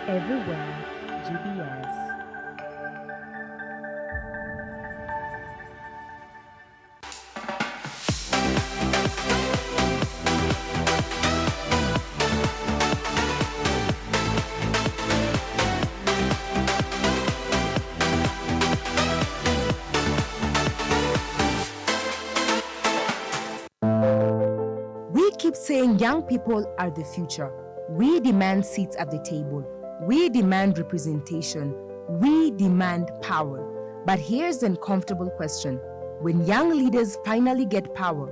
everywhere, GBS. We keep saying young people are the future. We demand seats at the table. We demand representation. We demand power. But here's the uncomfortable question. When young leaders finally get power,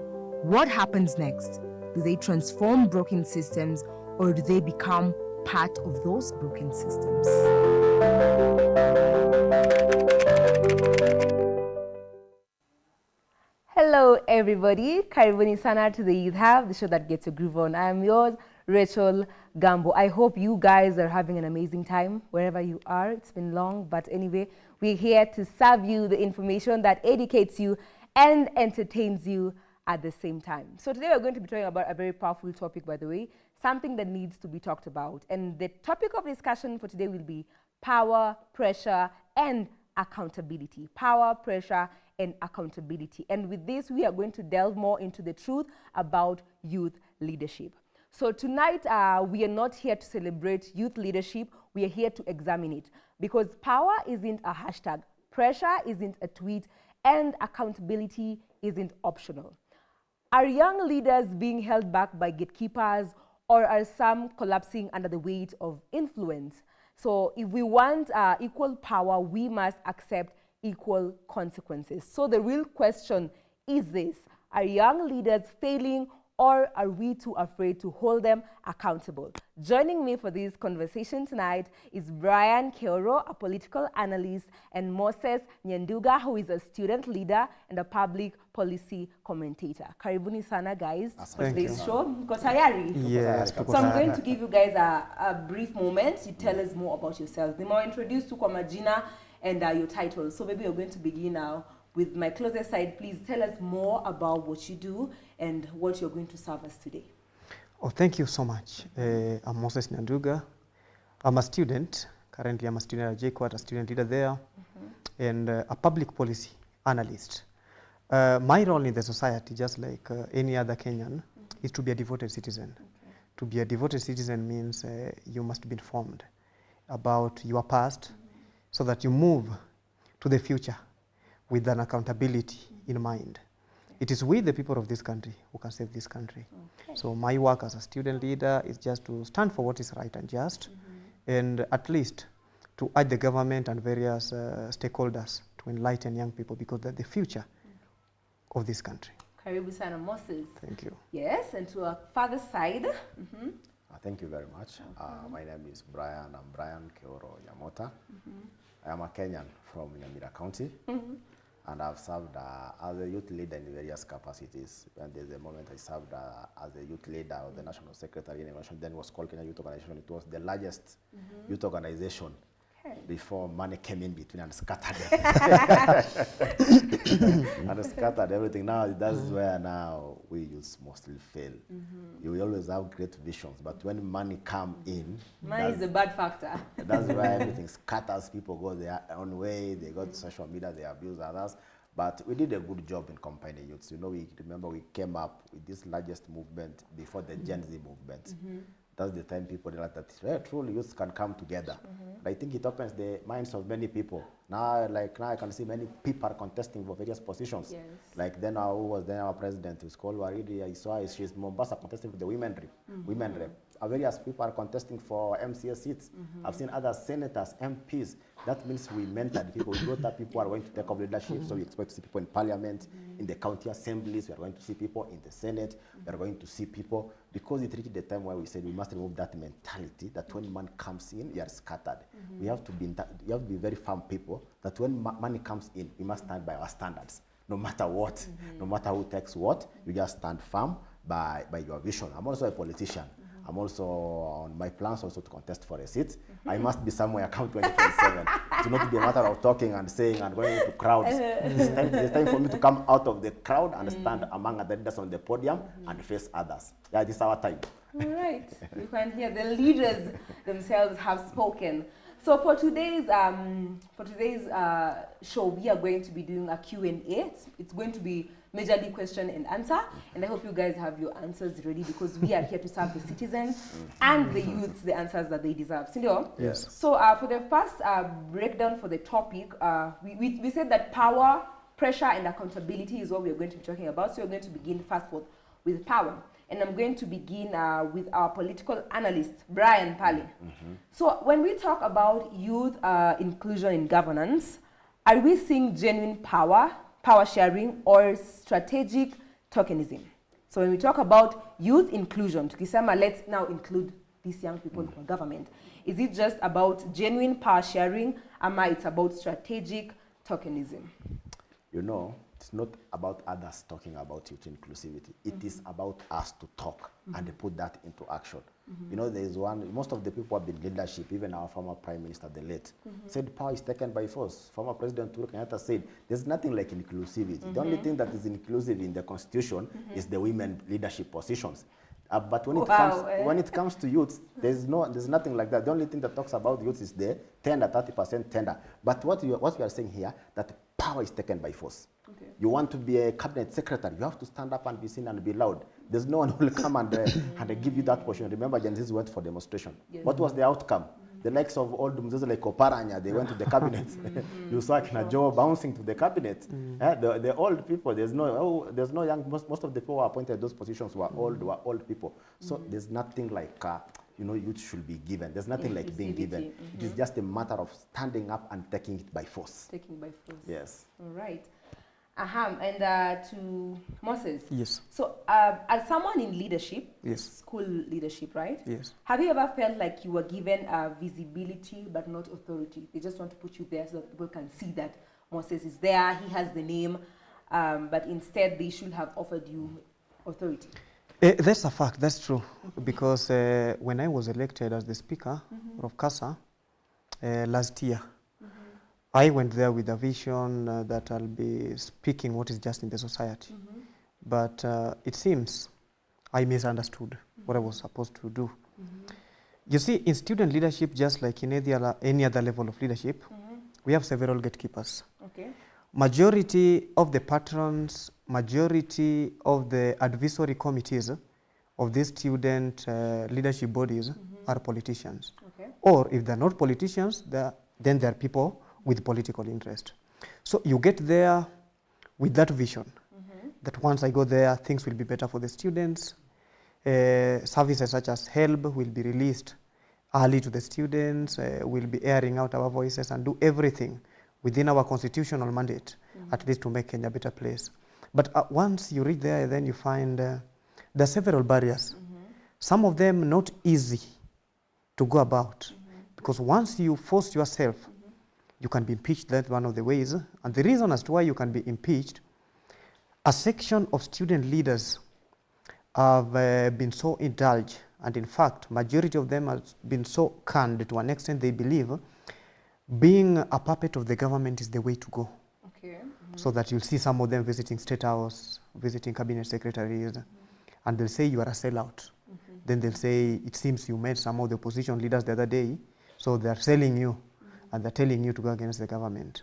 what happens next? Do they transform broken systems, or do they become part of those broken systems? Hello, everybody. Karibuni sana to the Youth Hub, the show that gets your groove on. I am yours, Rachel Gambo. I hope you guys are having an amazing time wherever you are. It's been long, but anyway, we're here to serve you the information that educates you and entertains you at the same time. So today we're going to be talking about a very powerful topic, by the way, something that needs to be talked about. And the topic of discussion for today will be power, pressure, and accountability. Power, pressure, and accountability. And with this, we are going to delve more into the truth about youth leadership. So tonight, we are not here to celebrate youth leadership. We are here to examine it, because power isn't a hashtag, pressure isn't a tweet, and accountability isn't optional. Are young leaders being held back by gatekeepers, or are some collapsing under the weight of influence? So if we want equal power, we must accept equal consequences. So the real question is this: are young leaders failing, or are we too afraid to hold them accountable? Joining me for this conversation tonight is Brian Keoro, a political analyst, and Moses Nyanduga, who is a student leader and a public policy commentator. Karibuni sana, guys, for today's show. Mko tayari? Yes. So I'm going to give you guys a brief moment. You tell us more about yourselves. The more introduce to kwa majina and your titles. So maybe you're going to begin now with my closest side. Please tell us more about what you do and what you're going to serve us today. Oh, thank you so much. I'm Moses Nyanduga. I'm a student. Currently, I'm a student at JQuat, a student leader there, and a public policy analyst. My role in the society, just like any other Kenyan, is to be a devoted citizen. To be a devoted citizen means you must be informed about your past, so that you move to the future with an accountability in mind. It is we, the people of this country, who can save this country. So my work as a student leader is just to stand for what is right and just, and at least to urge the government and various stakeholders to enlighten young people, because they're the future of this country. Karibu sana, Moses. Thank you. Yes, and to our father's side. Thank you very much. My name is Brian. I'm Brian Keoro Yamota. I am a Kenyan from Nyamira County, and I've served as a youth leader in various capacities. And there's a moment I served as a youth leader of the National Secretary in a nation, then was called Kenya Youth Organization. It was the largest youth organization before money came in between and scattered and scattered everything. Now that's where now we youths mostly fail. You always have great visions, but when money come in, money is a bad factor. That's why everything scatters. People go their own way. They go to social media. They abuse others. But we did a good job in combining youths. You know, we remember we came up with this largest movement before the Gen Z movement. That's the time people realized that truly youth can come together. And I think it opens the minds of many people. Now I can see many people are contesting for various positions. Yes. Like then who was then our president, who's called Waridi. I saw she's Mombasa contesting for the women rep. Women rep. Various people are contesting for MCA seats. I've seen other senators, MPs. That means we mentored people. We brought up people who are going to take up leadership. So we expect to see people in parliament, in the county assemblies. We are going to see people in the Senate. We are going to see people, because it reached the time where we said we must remove that mentality that when money comes in, you are scattered. We have to be very firm people, that when money comes in, we must stand by our standards. No matter what, no matter who takes what, you just stand firm by your vision. I'm also a politician. I'm also on my plans also to contest for a seat. I must be somewhere come 2027. To not be a matter of talking and saying and going into crowds. It's time for me to come out of the crowd and stand among the leaders on the podium and face others. Yeah, this is our time. All right, you can hear the leaders themselves have spoken. So for today's show, we are going to be doing a Q&A. It's going to be majorly question and answer, and I hope you guys have your answers ready because we are here to serve the citizens and the youths the answers that they deserve. Sindio? Yes. So for the first breakdown for the topic, we said that power, pressure, and accountability is what we are going to be talking about. So we're going to begin first with power. And I'm going to begin with our political analyst, Brian Pali. So when we talk about youth inclusion in governance, are we seeing genuine power sharing, or strategic tokenism? So when we talk about youth inclusion, tukisema let's now include these young people in government, is it just about genuine power sharing, or it's about strategic tokenism? You know, it's not about others talking about youth inclusivity. It is about us to talk and put that into action. You know, there is most of the people have been leadership, even our former Prime Minister, the late, said power is taken by force. Former President Uhuru Kenyatta said there's nothing like inclusivity. The only thing that is inclusive in the Constitution is the women leadership positions. But when it comes to youth, there's nothing like that. The only thing that talks about youth is the 30% tender. But what we are saying here, that power is taken by force. Okay. You want to be a cabinet secretary, you have to stand up and be seen and be loud. There's no one who will come and give you that portion. Remember, Gen Zs went for demonstration. Yes. What was the outcome? The likes of old Mzee like Oparanya, they went to the cabinet. You saw Kina Joe bouncing to the cabinet. The old people, there's no young. Most of the people who appointed those positions were old people. So there's nothing like youth should be given. There's nothing like being given. It is just a matter of standing up and taking it by force. Taking by force. Yes. All right. And to Moses. Yes. So as someone in leadership, yes, school leadership, right? Yes. Have you ever felt like you were given visibility but not authority? They just want to put you there so that people can see that Moses is there, he has the name, but instead they should have offered you authority? That's a fact, that's true. Because when I was elected as the Speaker of CASA last year, I went there with a vision that I'll be speaking what is just in the society. But it seems I misunderstood what I was supposed to do. You see, in student leadership, just like in any other level of leadership, we have several gatekeepers. Okay. Majority of the patrons, majority of the advisory committees of these student leadership bodies are politicians. Okay. Or if they're not politicians, then they're people with political interest. So you get there with that vision, that once I go there, things will be better for the students. Services such as HELB will be released early to the students. We'll be airing out our voices and do everything within our constitutional mandate, at least to make Kenya a better place. But once you reach there, then you find there are several barriers. Some of them not easy to go about, because once you force yourself, you can be impeached. That's one of the ways. And the reason as to why you can be impeached, a section of student leaders have been so indulged, and in fact, majority of them have been so canned to an extent they believe being a puppet of the government is the way to go. Okay. So that you'll see some of them visiting State House, visiting cabinet secretaries, and they'll say you are a sellout. Then they'll say, it seems you met some of the opposition leaders the other day, so they're selling you. And they're telling you to go against the government.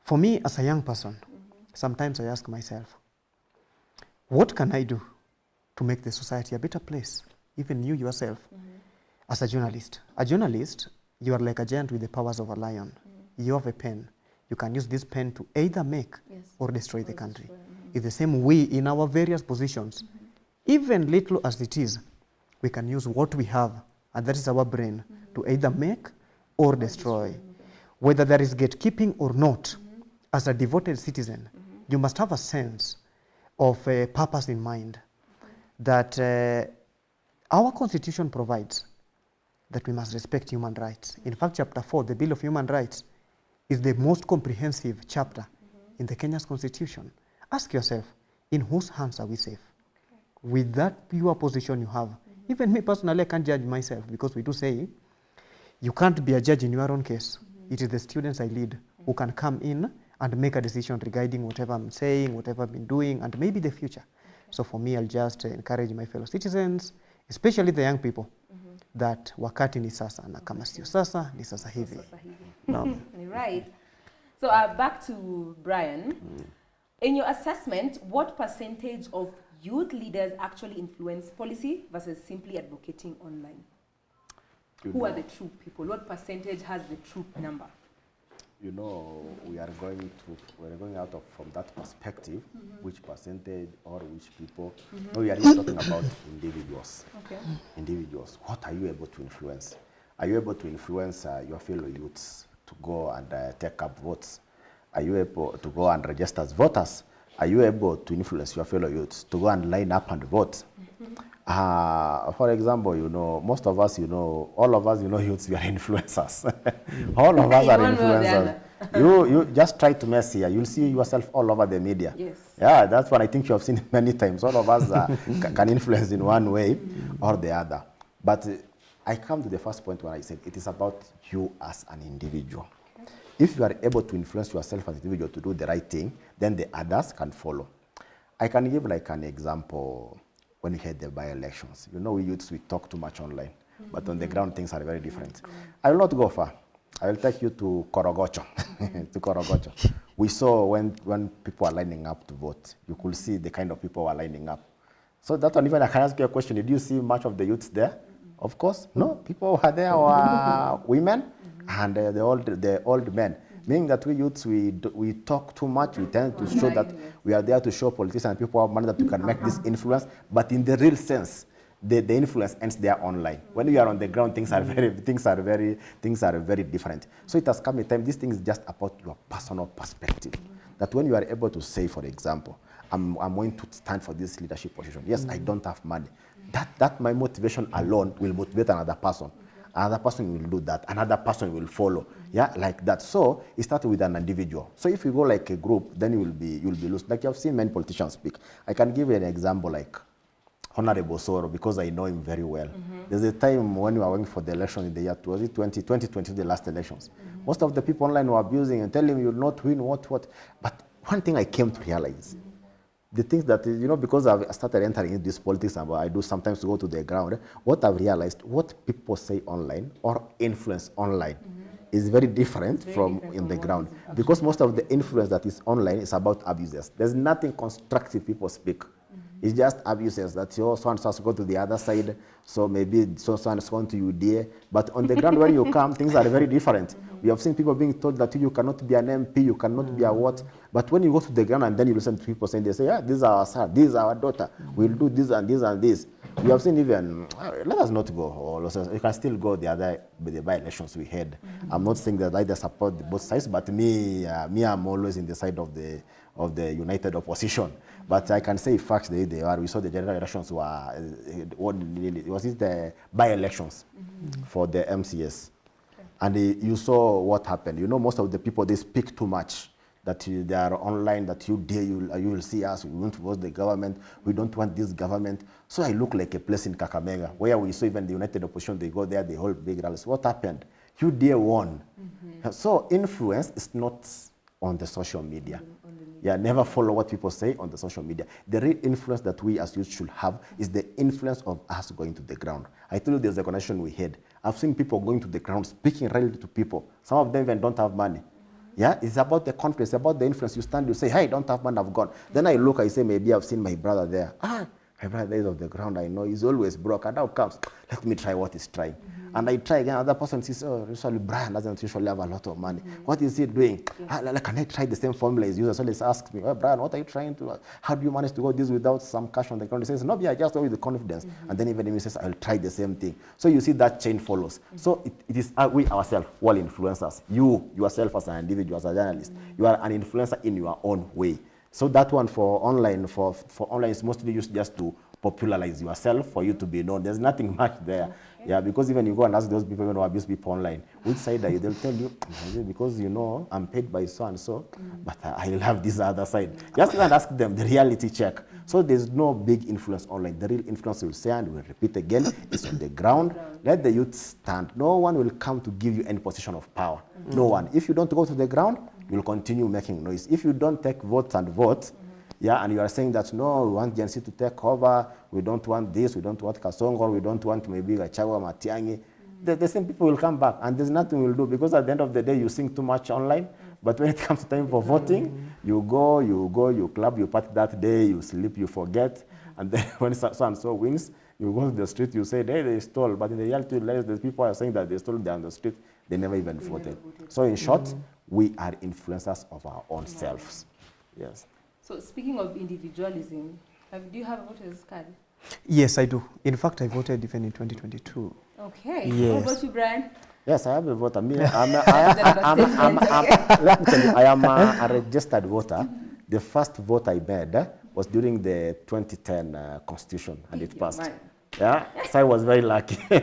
For me, as a young person, sometimes I ask myself, what can I do to make the society a better place? Even you yourself, as a journalist. A journalist, you are like a giant with the powers of a lion. You have a pen. You can use this pen to either make or destroy the country. It's the same way in our various positions. Even little as it is, we can use what we have, and that is our brain, to either make or destroy. Whether there is gatekeeping or not, as a devoted citizen, you must have a sense of purpose in mind, that our constitution provides that we must respect human rights. In fact, chapter 4, the Bill of Human Rights, is the most comprehensive chapter in the Kenya's constitution. Ask yourself, in whose hands are we safe? With that pure position you have. Even me personally, I can't judge myself, because we do say, you can't be a judge in your own case. It is the students I lead who can come in and make a decision regarding whatever I'm saying, whatever I've been doing, and maybe the future. So for me, I'll just encourage my fellow citizens, especially the young people, that wakati ni sasa na kama sio sasa ni sasa hivi. No. Right. So back to Brian. In your assessment, what percentage of youth leaders actually influence policy versus simply advocating online? Who are the true people? What percentage has the true number? You know, we are going out of from that perspective, which percentage or which people. No, we are just talking about individuals. Okay. Individuals. What are you able to influence? Are you able to influence your fellow youths to go and take up votes? Are you able to go and register as voters? Are you able to influence your fellow youths to go and line up and vote? For example, you know, most of us, you know, all of us, you know, youths, we are influencers. All of us are influencers. You just try to mess here. You'll see yourself all over the media. Yes. Yeah, that's what I think you have seen many times. All of us can influence in one way or the other. But I come to the first point when I said it is about you as an individual. If you are able to influence yourself as an individual to do the right thing, then the others can follow. I can give like an example when we had the by-elections. You know, we youths, we talk too much online, but on the ground things are very different. I will not go far. I will take you to Korogocho. To Korogocho. We saw when people are lining up to vote, you could see the kind of people who are lining up. So that one, even I can ask you a question, did you see much of the youths there? Of course, no. People who are there were women and the old men. Meaning that we youths, we talk too much, we tend to show that we are there to show politicians and people have money that we can make this influence, but in the real sense, the influence ends there online. When we are on the ground, things are very different. So it has come a time, this thing is just about your personal perspective. That when you are able to say, for example, I'm going to stand for this leadership position. Yes, I don't have money. That my motivation alone will motivate another person. Another person will do that. Another person will follow. Yeah, like that. So it started with an individual. So if you go like a group, then you'll be loose. Like you have seen many politicians speak. I can give you an example like Honorable Soro, because I know him very well. There's a time when we were going for the election in the year 2020, the last elections. Most of the people online were abusing and telling him you'll not win, what. But one thing I came to realize, the things that, you know, because I've started entering into this politics and I do sometimes go to the ground, what I've realized, what people say online or influence online is very different from in the ground. Because most of the influence that is online is about abuses. There's nothing constructive people speak. It's just abuses that so-and-so has gone to the other side, so maybe so-and-so has gone to you there. But on the ground when you come, things are very different. We have seen people being told that you cannot be an MP, you cannot be a what. But when you go to the ground and then you listen to people saying, they say, yeah, this is our son, this is our daughter, we'll do this and this and this. We have seen even, let us not go, or you can still go the by-elections we had. I'm not saying that I support both sides, but me, I'm always in the side of the united opposition. But I can say facts, they are. We saw the general elections was it the by-elections for the MCS. And you saw what happened. You know, most of the people, they speak too much. That they are online, that you will see us, we won't vote the government, we don't want this government. So I look like a place in Kakamega, where we saw even the united opposition, they go there, they hold big rallies. What happened? UDA won. So influence is not on the social media. Yeah, never follow what people say on the social media. The real influence that we as youth should have is the influence of us going to the ground. I told you there's a connection we had. I've seen people going to the ground, speaking really to people. Some of them even don't have money. Yeah, it's about the confidence, about the influence. You stand, you say, hey, I don't have money, I've gone. Then I look, I say, maybe I've seen my brother there. My brother is on the ground, I know, he's always broke. And now comes, let me try what he's trying. And I try again, another person says, oh, usually Brian doesn't usually have a lot of money. What is he doing? Can I try the same formula he's using? So he asks me, oh, Brian, what are you trying to, how do you manage to go this without some cash on the ground? He says, no, I just go with the confidence. And then even if he says, I'll try the same thing. So you see that chain follows. So it is we ourselves, all influencers. You, yourself as an individual, as a journalist, you are an influencer in your own way. So that one for online, for online is mostly used just to popularize yourself, for you to be known. There's nothing much there. Okay. Yeah, because even you go and ask those people who abuse people online, which side are you? They'll tell you, because you know, I'm paid by so and so, but I'll have this other side. Just go and ask them the reality check. So there's no big influence online. The real influence, will say and will repeat again, is on the ground. Let the youth stand. No one will come to give you any position of power. No one. If you don't go to the ground, you'll continue making noise. If you don't take votes and votes, Yeah, and you are saying that, no, we want Gen Z to take over, we don't want this, we don't want Kasongo, we don't want maybe Gachagua, Matiang'i. The same people will come back, and there's nothing we'll do, because at the end of the day, you sing too much online, but when it comes to time for voting, you go, you club, you party that day, you sleep, you forget, and then when so and so wins, you go to the street, you say, hey, they stole, but in the reality, the people are saying that they stole, they're on the street, they never even voted. So in short, we are influencers of our own selves. Yes. So speaking of individualism, do you have a voter's card? Yes, I do. In fact, I voted even in 2022. Okay. Yes. What about you, Brian? Yes, I have a voter. Let me tell you, I am a registered voter. The first vote I made was during the 2010 Constitution, and it passed. Yeah, so I was very lucky. All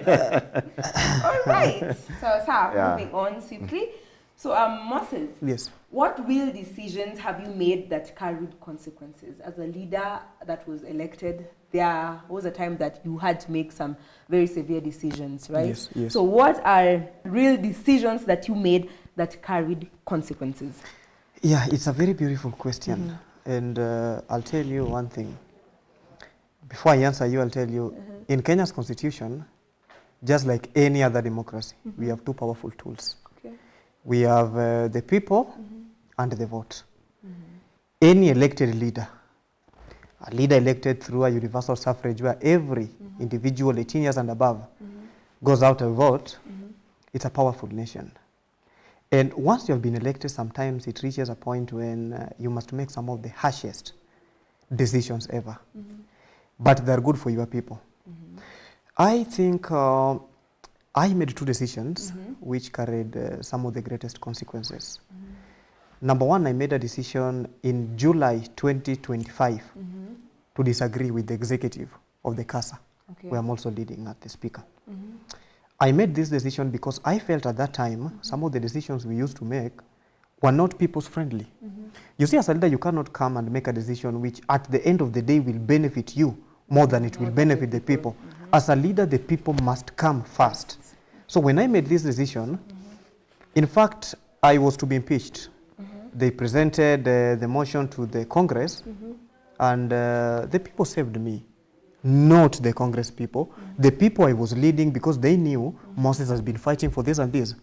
right. So moving on swiftly. So, Moses, Yes. what real decisions have you made that carried consequences? As a leader that was elected, there was a time that you had to make some very severe decisions, right? Yes, yes. So what are real decisions that you made that carried consequences? Yeah, it's a very beautiful question. And I'll tell you one thing. Before I answer you, I'll tell you, in Kenya's constitution, just like any other democracy, we have two powerful tools. Okay. We have the people and the vote. Any elected leader, a leader elected through a universal suffrage where every individual 18 years and above goes out to vote, it's a powerful nation. And once you have been elected, sometimes it reaches a point when you must make some of the harshest decisions ever. But they're good for your people. I think I made two decisions which carried some of the greatest consequences. Number one, I made a decision in July 2025 to disagree with the executive of the CASA, where I'm also leading at the speaker. I made this decision because I felt at that time some of the decisions we used to make were not people's friendly. You see, as a leader, you cannot come and make a decision which at the end of the day will benefit you more than it will benefit the people. As a leader, the people must come first. So when I made this decision, in fact, I was to be impeached. They presented the motion to the Congress, and the people saved me, not the Congress people. The people I was leading, because they knew Moses has been fighting for this and this.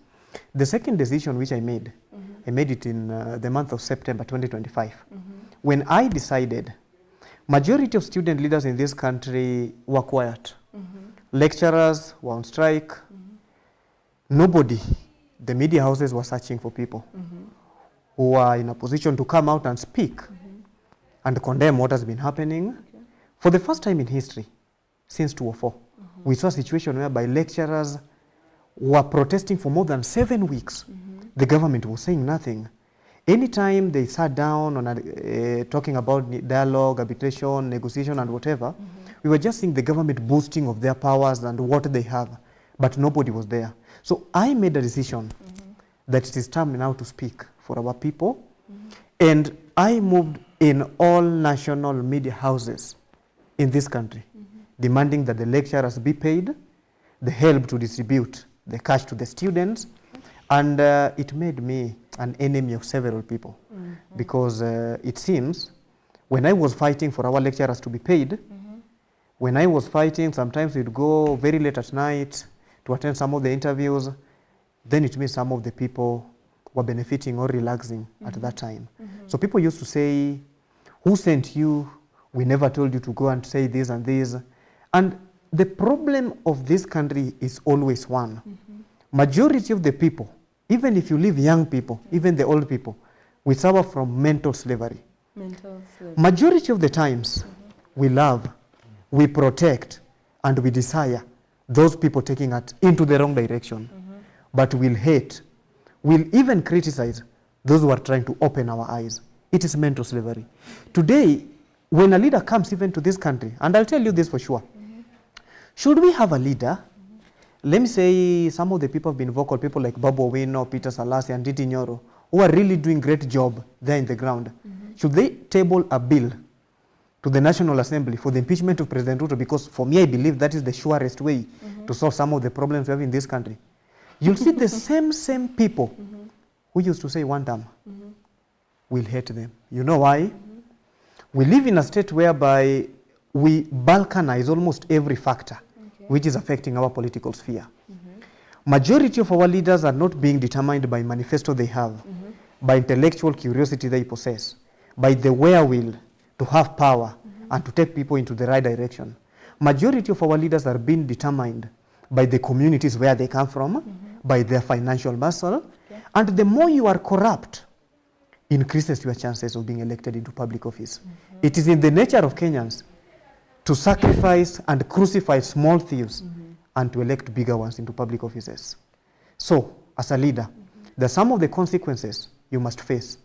The second decision which I made it in the month of September 2025, when I decided majority of student leaders in this country were quiet. Lecturers were on strike. Nobody, the media houses were searching for people who are in a position to come out and speak and condemn what has been happening. For the first time in history, since 2004, we saw a situation whereby lecturers were protesting for more than 7 weeks. The government was saying nothing. Anytime they sat down on talking about dialogue, arbitration, negotiation, and whatever, we were just seeing the government boasting of their powers and what they have, but nobody was there. So I made a decision that it is time now to speak for our people, and I moved in all national media houses in this country, demanding that the lecturers be paid, the help to distribute the cash to the students, and it made me an enemy of several people, because it seems when I was fighting for our lecturers to be paid, when I was fighting, sometimes we'd go very late at night to attend some of the interviews, then it means some of the people were benefiting or relaxing at that time. So people used to say, who sent you? We never told you to go and say this and this. And the problem of this country is always one. Majority of the people, even if you leave young people, even the old people, we suffer from mental slavery. Majority of the times, we love, we protect, and we desire those people taking us into the wrong direction. But we'll hate, we'll even criticize those who are trying to open our eyes. It is mental slavery. Today, when a leader comes even to this country, and I'll tell you this for sure, should we have a leader, let me say some of the people have been vocal, people like Babu Owino, Peter Salasi, and Didi Nyoro, who are really doing great job there in the ground. Should they table a bill to the National Assembly for the impeachment of President Ruto? Because for me, I believe that is the surest way to solve some of the problems we have in this country. You'll see the same people who used to say one term, we'll hate them. You know why? We live in a state whereby we balkanize almost every factor which is affecting our political sphere. Majority of our leaders are not being determined by manifesto they have, by intellectual curiosity they possess, by the wherewithal to have power and to take people into the right direction. Majority of our leaders are being determined by the communities where they come from, by their financial muscle, and the more you are corrupt, increases your chances of being elected into public office. It is in the nature of Kenyans to sacrifice and crucify small thieves and to elect bigger ones into public offices. So, as a leader, there are some of the consequences you must face.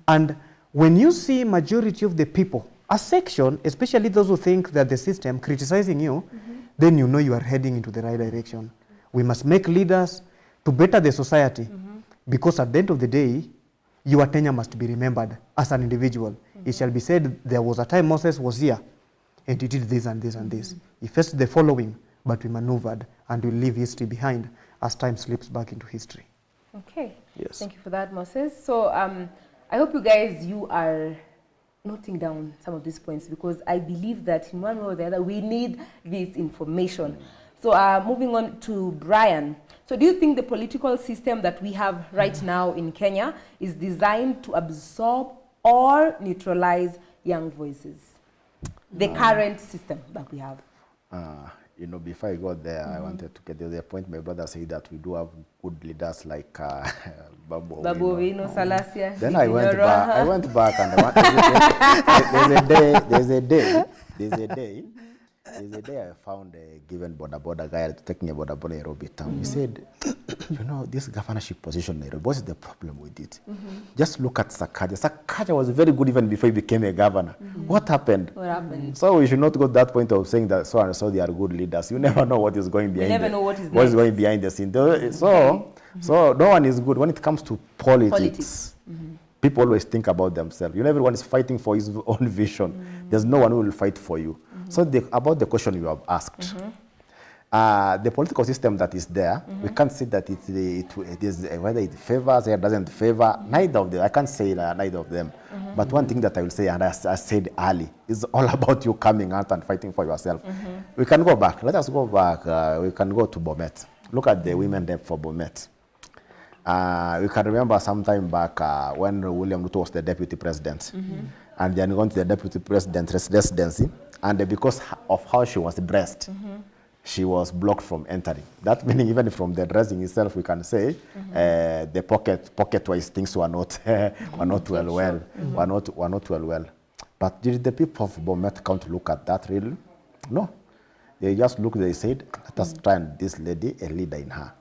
And when you see majority of the people, a section, especially those who think that the system criticizing you, then you know you are heading into the right direction. We must make leaders to better the society, because at the end of the day, your tenure must be remembered as an individual. It shall be said, there was a time Moses was here, and he did this and this and this. He faced the following, but we maneuvered, and we leave history behind as time slips back into history. Okay. Yes. Thank you for that, Moses. So I hope you guys, you are noting down some of these points, because I believe that in one way or the other, we need this information. So moving on to Brian. So do you think the political system that we have right now in Kenya is designed to absorb or neutralize young voices? The current system that we have. You know, before I got there, I wanted to get to the point my brother said that we do have good leaders like Babu Owino, Salasia. Then I went back and there's a day I found a given border guy taking a border in Nairobi town. He said, you know, this governorship position in Nairobi, what's the problem with it? Just look at Sakaja. Sakaja was very good even before he became a governor. What happened? What happened? So we should not go to that point of saying that so and so they are good leaders. You never know what is going behind. You never know what is going behind the scene. So no one is good when it comes to politics. People always think about themselves. You know, everyone is fighting for his own vision. There's no one who will fight for you. So about the question you have asked, the political system that is there, we can't say that it is whether it favors or doesn't favor. Neither of them. I can't say neither of them. But one thing that I will say, and I said early, is all about you coming out and fighting for yourself. We can go back. Let us go back. We can go to Bomet. Look at the women there for Bomet. We can remember some time back when William Ruto was the deputy president, and then gone to the deputy president's residency, and because of how she was dressed, she was blocked from entering. That meaning even from the dressing itself, we can say the pocket-wise things were not well. But did the people of Bomet come to look at that really? No. They just looked, they said, let us try and this lady, a leader in her.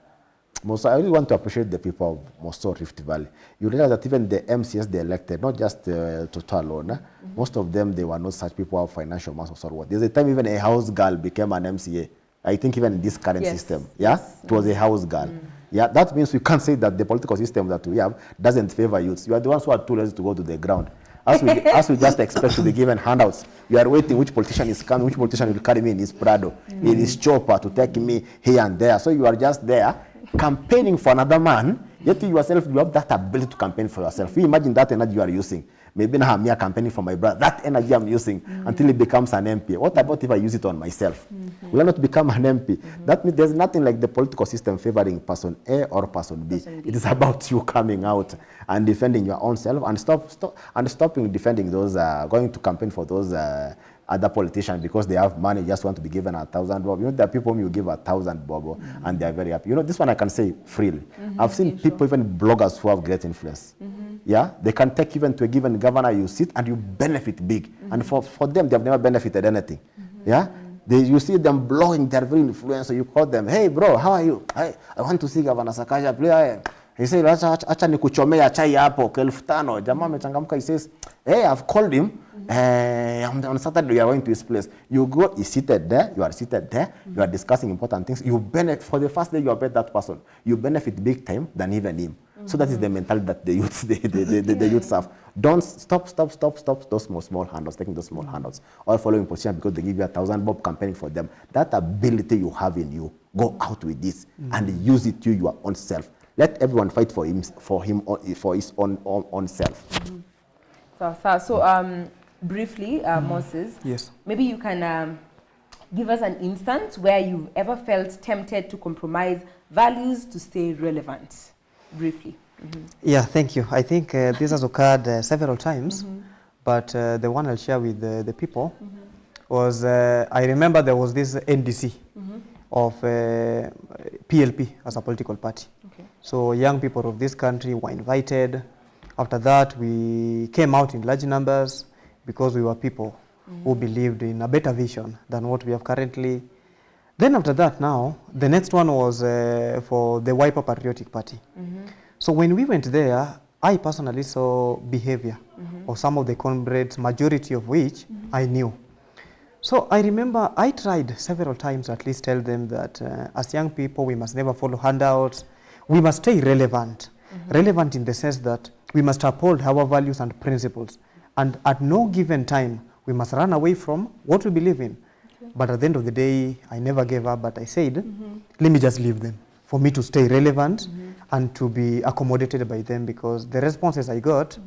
I really want to appreciate the people of Moso Rift Valley. You realize that even the MCS they elected, not just Toto alone, most of them, they were not such people who have financial muscles or what. There's a time even a house girl became an MCA. I think even in this current system, it was a house girl. Yeah, that means we can't say that the political system that we have doesn't favor youths. You are the ones who are too lazy to go to the ground. As we just expect to be given handouts, you are waiting which politician is coming, which politician will carry me in his Prado, in his chopper to take me here and there. So you are just there campaigning for another man, yet you yourself, you have that ability to campaign for yourself. You imagine that energy you are using. Maybe now I'm here campaigning for my brother. That energy I'm using until it becomes an MP. What about if I use it on myself? Will I not become an MP? That means there's nothing like the political system favoring person A or person B. It is about you coming out and defending your own self and stopping defending those going to campaign for those other politicians because they have money, just want to be given 1,000 bob. You know, there are people whom you give 1,000 bob and they are very happy. You know, this one I can say freely. I've seen people, even bloggers who have great influence. Yeah, they can take even to a given governor, you sit and you benefit big. And for them, they have never benefited anything. Yeah, you see them blowing, they're very influential. You call them, hey bro, how are you? I want to see Governor Sakaja play. He said, acha nikuchomea chai hapo kwa 5,000. Jamaa amechangamka, he says, hey, I've called him. On Saturday, you are going to his place. You go, he's seated there, you are seated there, you are discussing important things. You benefit, for the first day you have met that person, you benefit big time than even him. So that is the mentality that the youths, the youths have. Don't stop those small handouts, taking those small handouts, or following position because they give you 1,000 bob campaigning for them. That ability you have in you, go out with this and use it to your own self. Let everyone fight for his own self. So briefly, Moses, Yes. maybe you can give us an instance where you've ever felt tempted to compromise values to stay relevant, briefly. Yeah, thank you. I think this has occurred several times, but the one I'll share with the people was, I remember there was this NDC of PLP as a political party. Okay. So young people of this country were invited. After that, we came out in large numbers because we were people who believed in a better vision than what we have currently. Then after that now, the next one was for the Wiper Patriotic Party. So when we went there, I personally saw behavior of some of the comrades, majority of which I knew. So I remember I tried several times to at least tell them that as young people, we must never follow handouts. We must stay relevant. Relevant in the sense that we must uphold our values and principles. And at no given time, we must run away from what we believe in. But at the end of the day, I never gave up, but I said, let me just leave them for me to stay relevant and to be accommodated by them, because the responses I got,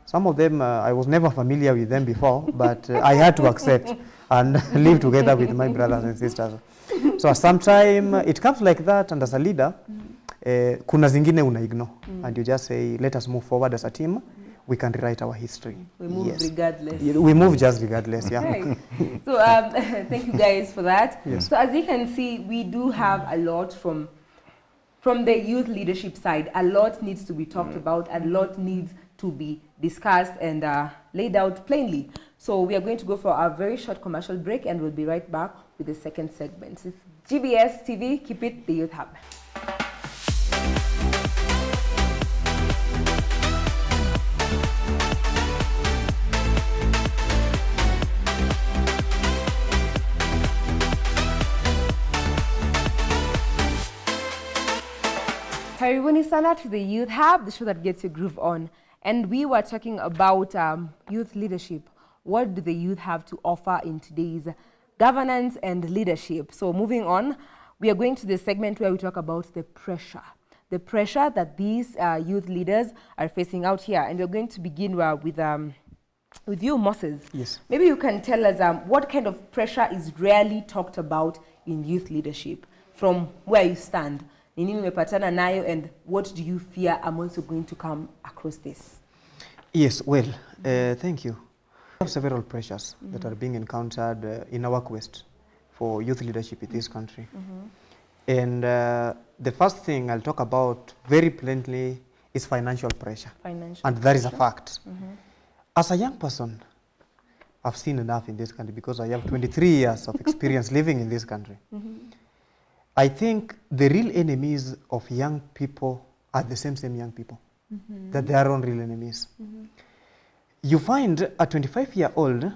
some of them, I was never familiar with them before, but I had to accept and live together with my brothers and sisters. So sometimes it comes like that, and as a leader, kuna zingine una ignore, and you just say, let us move forward as a team. We can rewrite our history. We move regardless. We move just regardless, yeah. Right. So thank you guys for that. Yes. So as you can see, we do have a lot from the youth leadership side. A lot needs to be talked about. A lot needs to be discussed and laid out plainly. So we are going to go for a very short commercial break, and we'll be right back with the second segment. It's GBS TV, keep it the Youth Hub. Karibuni sana to the Youth Hub, the show that gets your groove on. And we were talking about youth leadership. What do the youth have to offer in today's governance and leadership? So moving on, we are going to the segment where we talk about the pressure that these youth leaders are facing out here. And we're going to begin with you, Moses. Yes. Maybe you can tell us what kind of pressure is rarely talked about in youth leadership from where you stand. Nini umepatana nayo, and what do you fear I'm also going to come across this? Yes, well, thank you. We have several pressures that are being encountered in our quest for youth leadership in this country. And the first thing I'll talk about very plainly is financial pressure. And that is a fact. As a young person, I've seen enough in this country because I have 23 years of experience living in this country. I think the real enemies of young people are the same young people, that they are own real enemies. You find a 25-year-old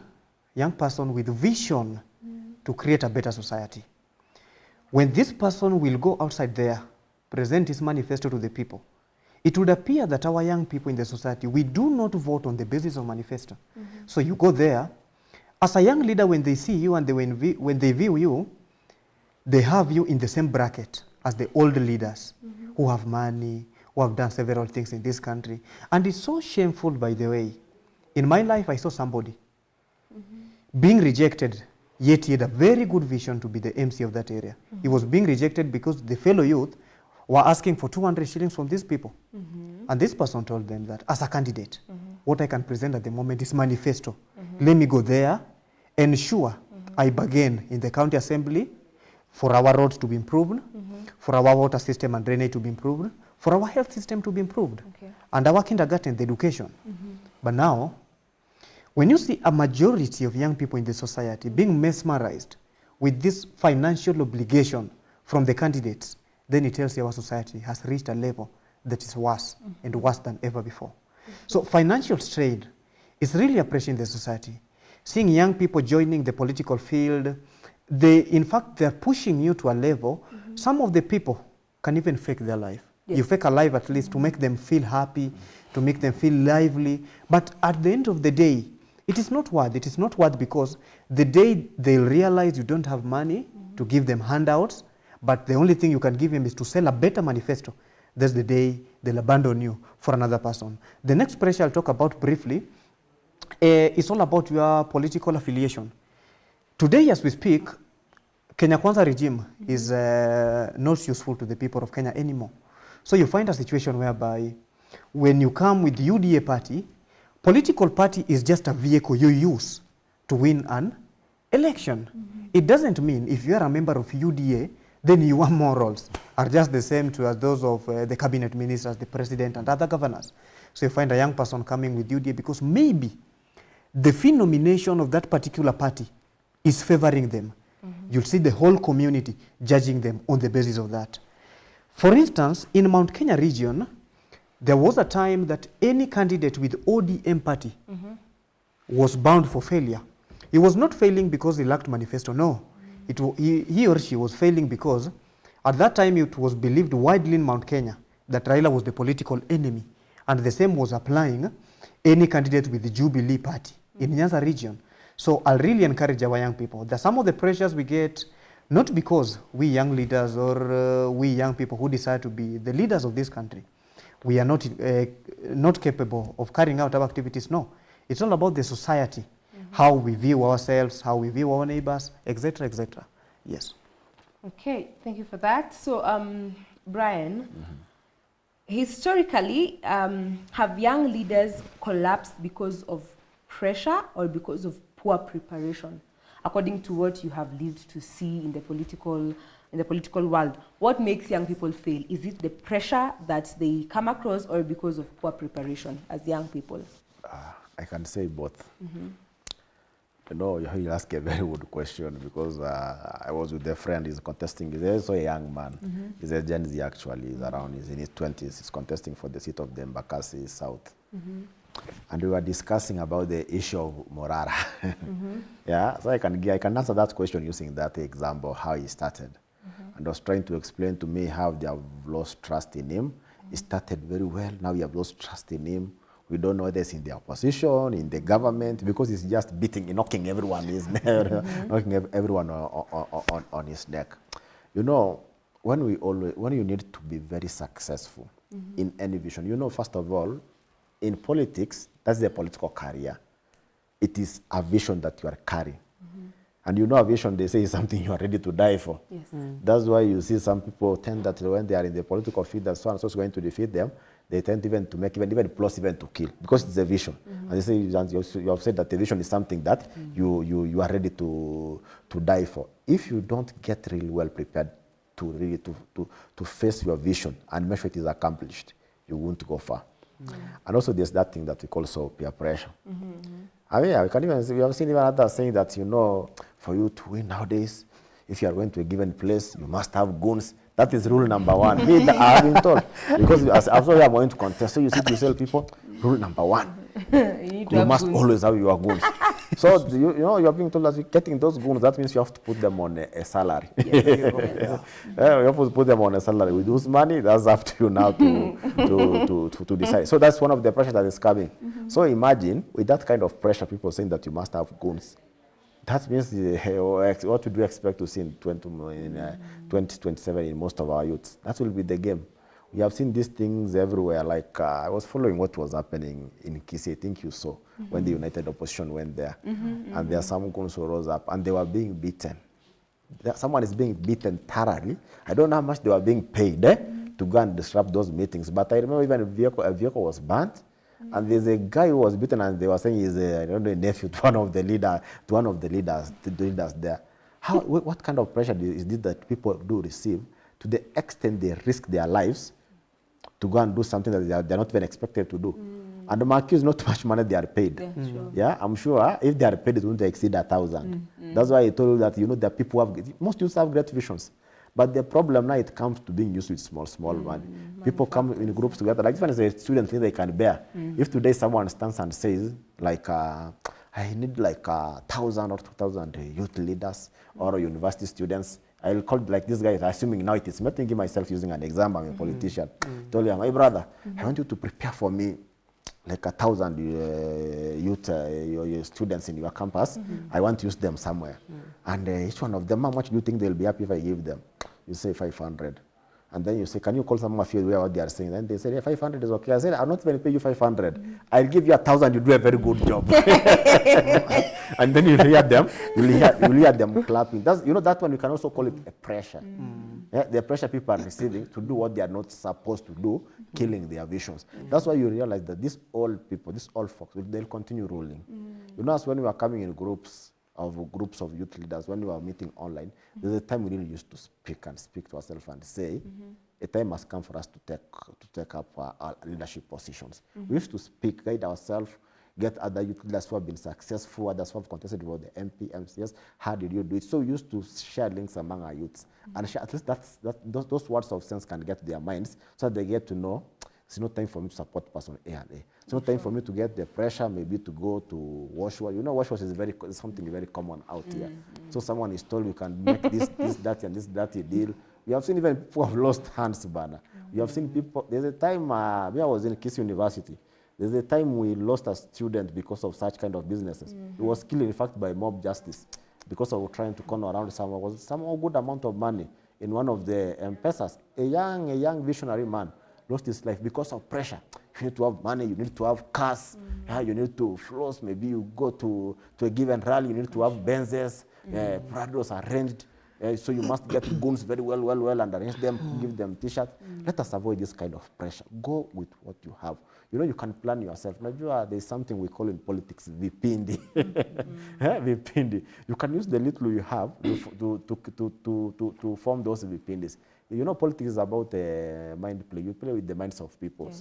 young person with vision to create a better society. When this person will go outside there, present his manifesto to the people, it would appear that our young people in the society, we do not vote on the basis of manifesto. So you go there, as a young leader, when they see you and when they view you, they have you in the same bracket as the old leaders who have money, who have done several things in this country. And it's so shameful, by the way. In my life, I saw somebody being rejected, yet he had a very good vision to be the MC of that area. He was being rejected because the fellow youth were asking for 200 shillings from these people. And this person told them that as a candidate, what I can present at the moment is manifesto. Let me go there, ensure I bargain in the county assembly for our roads to be improved, for our water system and drainage to be improved, for our health system to be improved, and our kindergarten, the education. But now, when you see a majority of young people in the society being mesmerized with this financial obligation from the candidates, then it tells you our society has reached a level that is worse and worse than ever before. So financial strain is really a pressure in the society. Seeing young people joining the political field, in fact, they're pushing you to a level, some of the people can even fake their life. You fake a life at least to make them feel happy, to make them feel lively. But at the end of the day, it is not worth. It is not worth because the day they'll realize you don't have money to give them handouts, but the only thing you can give them is to sell a better manifesto, that's the day they'll abandon you for another person. The next pressure I'll talk about briefly it's all about your political affiliation. Today, as we speak, Kenya Kwanza regime is not useful to the people of Kenya anymore. So you find a situation whereby when you come with the UDA party, political party is just a vehicle you use to win an election. It doesn't mean if you are a member of UDA, then your morals are just the same to as those of the cabinet ministers, the president, and other governors. So you find a young person coming with UDA because maybe the phenomenation of that particular party is favoring them. You'll see the whole community judging them on the basis of that. For instance, in Mount Kenya region, there was a time that any candidate with ODM party was bound for failure. He was not failing because he lacked manifesto, no. He or she was failing because at that time it was believed widely in Mount Kenya that Raila was the political enemy, and the same was applying any candidate with the Jubilee party in Nyanza region. So I'll really encourage our young people that some of the pressures we get, not because we young leaders or we young people who decide to be the leaders of this country, we are not capable of carrying out our activities. No, it's all about the society, how we view ourselves, how we view our neighbors, etc., etc. Yes. Okay, thank you for that. So, Brian, historically, have young leaders collapsed because of pressure or because of poor preparation, according to what you have lived to see in the political world? What makes young people fail? Is it the pressure that they come across or because of poor preparation as young people? I can say both. You know, you ask a very good question because I was with a friend, he's contesting, he's also a young man. He's a Gen Z actually, he's around, he's in his 20s, he's contesting for the seat of the Embakasi South. And we were discussing about the issue of Morara. Yeah, so I can answer that question using that example, how he started. And I was trying to explain to me how they have lost trust in him. He started very well, now we have lost trust in him. We don't know whether it's in the opposition, in the government, because he's just knocking everyone his neck, knocking everyone on his neck. You know, when you need to be very successful in any vision, you know, first of all, in politics, that's the political career. It is a vision that you are carrying. And you know, a vision, they say, is something you are ready to die for. Yes. That's why you see some people tend that when they are in the political field, that so and so is going to defeat them, they tend even to make even plus even to kill, because it's a vision. And they say, you have said that the vision is something that you are ready to die for. If you don't get really well prepared to really to face your vision and make sure it is accomplished, you won't go far. And also there's that thing that we call peer pressure. I mean, we have seen even others saying that, you know, for you to win nowadays, if you are going to a given place, you must have goons. That is rule number one. I have been told. Because as we are going to contest, so you see to tell people, rule number one, you must always have your goons. So, you know, you are being told that getting those goons, that means you have to put them on a salary. You have to put them on a salary. With those money, that's up to you now to decide. So that's one of the pressure that is coming. So imagine, with that kind of pressure, people saying that you must have goons. That means what do you expect to see in 2027 in most of our youths? That will be the game. We have seen these things everywhere. Like I was following what was happening in Kisii, I think you saw, when the United Opposition went there. And there are some goons who rose up and they were being beaten. Someone is being beaten thoroughly. I don't know how much they were being paid to go and disrupt those meetings. But I remember even a vehicle was burnt. And there's a guy who was beaten, and they were saying he's a nephew to one of the leaders there. What kind of pressure is this that people do receive, to the extent they risk their lives to go and do something that they're not even expected to do? And the marquee is not too much money they are paid. Yeah, I'm sure if they are paid, it won't exceed 1,000. That's why I told you that, you know, that people most youths have great visions. But the problem now, it comes to being used with small money. People come in groups together, like even as a student, they can bear. If today someone stands and says, like, I need like 1,000 or 2,000 youth leaders or university students, I'll call like this guy, assuming now it is me, thinking myself using an example, I'm a politician. Told him, hey brother, I want you to prepare for me like 1,000 youth your students in your campus. I want to use them somewhere. And each one of them, how much do you think they'll be happy if I give them? You say 500. And then you say, can you call some of you what they are saying? Then they say, yeah, 500 is okay. I said, I'll not even pay you 500. I'll give you 1,000, you do a very good job. And then you hear them, you'll hear them clapping. That's, that one you can also call it a pressure. Yeah, the pressure people are receiving to do what they are not supposed to do, killing their visions. That's why you realize that these old people, these old folks, they'll continue ruling. As when we are coming in groups of youth leaders, when we are meeting online, there's a time we really used to speak to ourselves and say, a time has come for us to take up our leadership positions. We used to speak, guide ourselves, get other youth leaders who have been successful, others who have contested for the MP, MCS. How did you do it? So we used to share links among our youths, and share, at least those words of sense can get to their minds, so that they get to know it's not time for me to support person A and A. It's not time for me to get the pressure, maybe to go to wash. Wash is something very common out here. So someone is told you can make this, that, and this, that deal. We have seen even people have lost hands, Bana. We have seen people, there's a time, when I was in Kiss University, there's a time we lost a student because of such kind of businesses. He was killed, in fact, by mob justice because of trying to corner around some good amount of money in one of the M-Pesas. A young visionary man lost his life because of pressure. You need to have money, you need to have cars, you need to floss, maybe you go to a given rally, you need to have Benzes, Prados arranged. So you must get goons very well and arrange them, give them t-shirts. Let us avoid this kind of pressure. Go with what you have. You can plan yourself. There's something we call in politics vipindi. Vipindi. You can use the little you have to form those vipindis. Politics is about mind play. You play with the minds of people.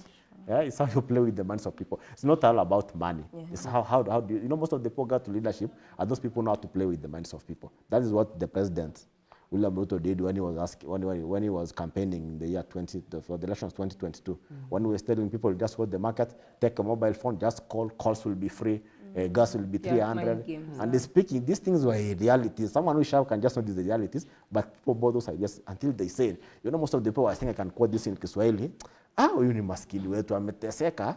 Yeah, it's how you play with the minds of people. It's not all about money. It's how do you, most of the people got to leadership are those people know how to play with the minds of people. That is what the president, William Ruto, did when he was when he was campaigning in the year for the elections 2022. When we were telling people just go to the market, take a mobile phone, just calls will be free, gas will be 300. And they're speaking, these things were realities. Someone who sharp can just notice the realities, but people bought those ideas until they said, most of the people, I think I can quote this in Kiswahili, huyu ni maskini wetu ameteseka,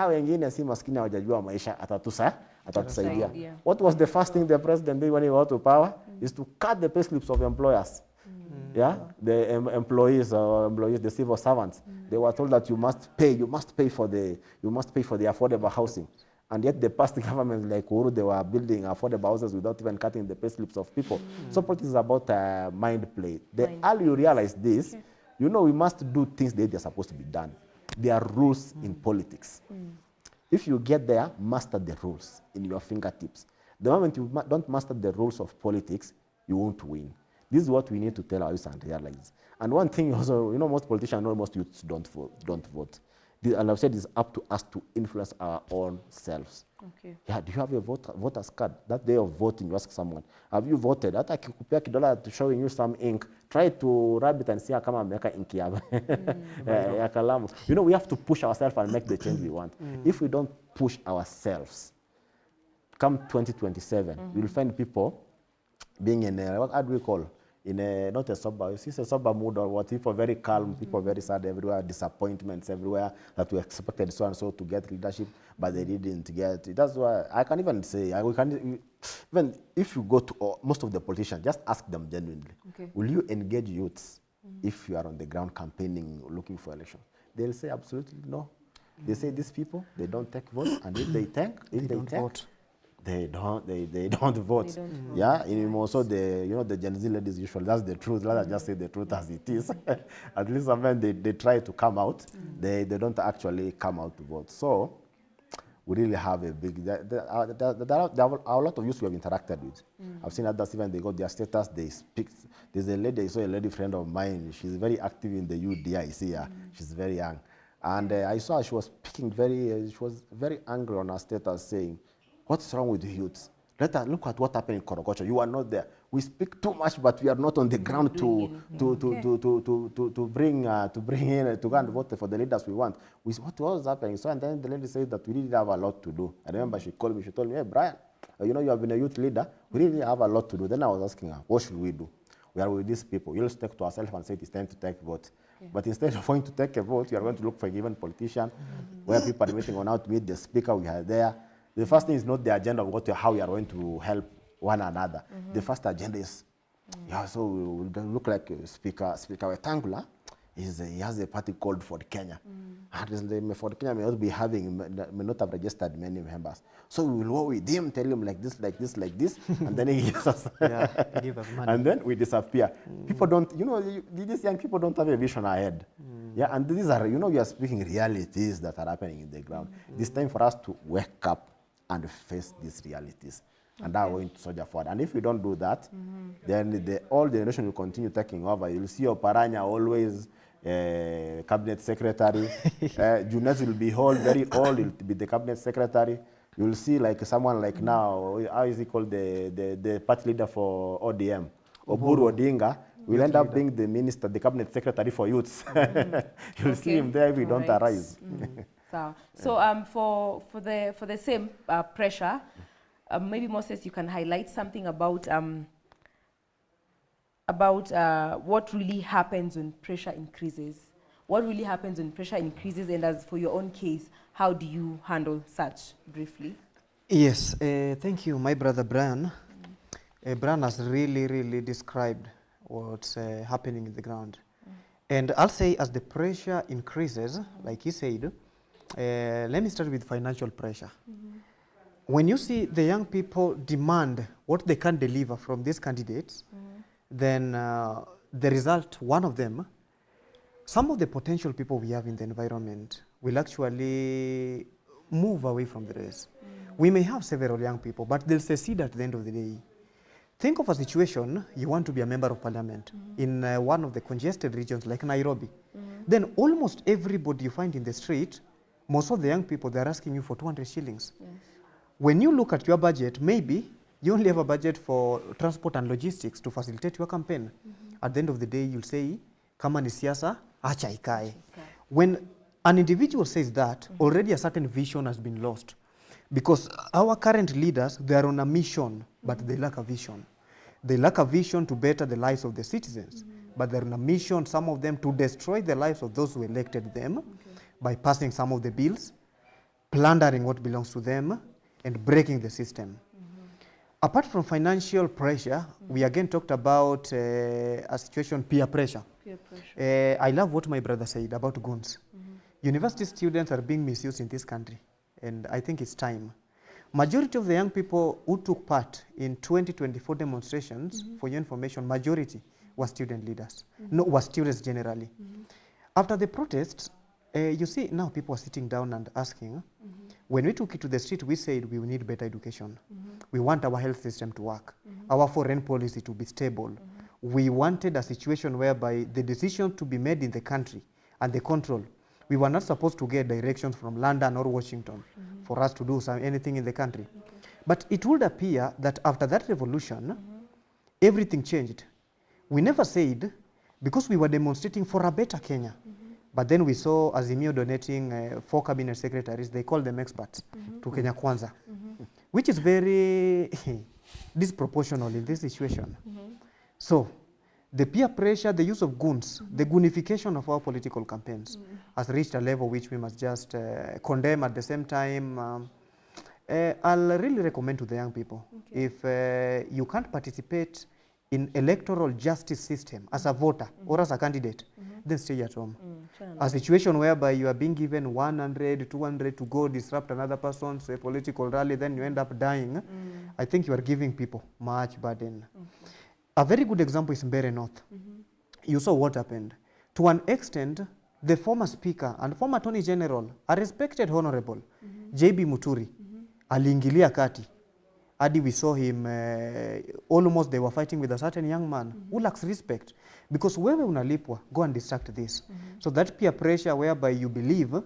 wengine si maskini hawajajua maisha atatusaidia. What was the first thing the president did when he got to power? Is to cut the pay slips of employers. The employees, the civil servants. They were told that you must pay for the affordable housing. And yet the past governments like Uhuru, they were building affordable houses without even cutting the pay slips of people. So politics is about mind play. The earlier you realize this, we must do things that they're supposed to be done. There are rules in politics. If you get there, master the rules in your fingertips. The moment you don't master the rules of politics, you won't win. This is what we need to tell our youth and realize. And one thing also, most politicians know most youths don't vote. And I've said it's up to us to influence our own selves. Okay. Yeah, do you have a voter's card? That day of voting, you ask someone, have you voted? Hata kikupea $1 to showing you some ink, try to rub it and see kama ameweka ink ya kalamu. We have to push ourselves and make the change we want. If we don't push ourselves, come 2027, you'll find people being in what do we call? Not a sober, it's a sober mood or what, people very calm, people very sad everywhere, disappointments everywhere that we expected so and so to get leadership, but they didn't get it. That's why I can even say, even if you go to most of the politicians, just ask them genuinely, will you engage youths if you are on the ground campaigning, looking for elections? They'll say absolutely no. They say these people, they don't take votes, and if they take, vote. They don't vote. Yeah, also the Gen Z ladies usually, that's the truth. Let us just say the truth as it is. At least when they try to come out, they don't actually come out to vote. So we really have a big, there are a lot of youth we have interacted with. I've seen others, even they got their status, they speak. There's a lady friend of mine, she's very active in the UDI, I see her. She's very young. And I saw her, she was speaking she was very angry on her status saying, what's wrong with the youths? Look at what happened in Korogocho. You are not there. We speak too much, but we are not on the ground to bring in to go and vote for the leaders we want. What was happening? So and then the lady said that we really have a lot to do. I remember she called me. She told me, "Hey Brian, you have been a youth leader. We really have a lot to do." Then I was asking her, "What should we do? We are with these people. You'll stick to ourselves and say it's time to take vote." But instead of going to take a vote, you are going to look for a given politician where people are meeting on how to meet the speaker. We are there. The first thing is not the agenda of how we are going to help one another. The first agenda is, so we will look like Speaker Wetangula. he has a party called Ford Kenya. And Ford Kenya may not be having, may not have registered many members. So we will go with him, tell him like this, like this, like this, and then he gives us, Give us money. and then we disappear. People don't, these young people don't have a vision ahead. Yeah, and these are, we are speaking realities that are happening in the ground. It's time for us to wake up and face these realities. And are going to soldier forward. And if we don't do that, then the old generation will continue taking over. You'll see Oparanya always cabinet secretary. Junes will be old, very old. He'll be the cabinet secretary. You'll see like someone like now, how is he called, the party leader for ODM, Oburu Odinga, will end up being the minister, the cabinet secretary for youths. You'll see him there if we don't arise. So for the same pressure, maybe Moses, you can highlight something about what really happens when pressure increases. What really happens when pressure increases, and as for your own case, how do you handle such, briefly? Yes, thank you, my brother Brian. Brian has really described what's happening in the ground. And I'll say as the pressure increases, like he said, let me start with financial pressure. When you see the young people demand what they can deliver from these candidates, then the result, one of them, some of the potential people we have in the environment will actually move away from the race. We may have several young people, but they'll secede at the end of the day. Think of a situation, you want to be a member of parliament in one of the congested regions like Nairobi. Then almost everybody you find in the street, most of the young people, they're asking you for 200 shillings. Yes. When you look at your budget, maybe you only have a budget for transport and logistics to facilitate your campaign. At the end of the day, you'll say, kama ni siasa, acha ikae. When an individual says that, already a certain vision has been lost. Because our current leaders, they are on a mission, but they lack a vision. They lack a vision to better the lives of the citizens. But they're on a mission, some of them, to destroy the lives of those who elected them by passing some of the bills, plundering what belongs to them, and breaking the system. Apart from financial pressure, we again talked about a situation, peer pressure. I love what my brother said about guns. University students are being misused in this country, and I think it's time. Majority of the young people who took part in 2024 demonstrations, for your information, majority were student leaders, no, were students generally. After the protests, you see now people are sitting down and asking, when we took it to the street, we said we need better education. We want our health system to work, our foreign policy to be stable. We wanted a situation whereby the decision to be made in the country and the control, we were not supposed to get directions from London or Washington for us to do anything in the country. But it would appear that after that revolution, everything changed. We never said, because we were demonstrating for a better Kenya, but then we saw Azimio donating 4 cabinet secretaries, they call them experts, to Kenya Kwanza, which is very disproportional in this situation. So, the peer pressure, the use of goons, the goonification of our political campaigns has reached a level which we must just condemn. At the same time. I'll really recommend to the young people, if you can't participate in electoral justice system as a voter or as a candidate, then stay at home. A situation whereby you are being given 100, 200 to go disrupt another person's political rally, then you end up dying, I think you are giving people much burden. A very good example is Mbeere North. You saw what happened. To an extent, the former speaker and former attorney general, a respected honorable, JB Muturi, aliingilia kati. Adi we saw him, almost they were fighting with a certain young man who lacks respect. Because wewe unalipwa, go and distract this. So that peer pressure whereby you believe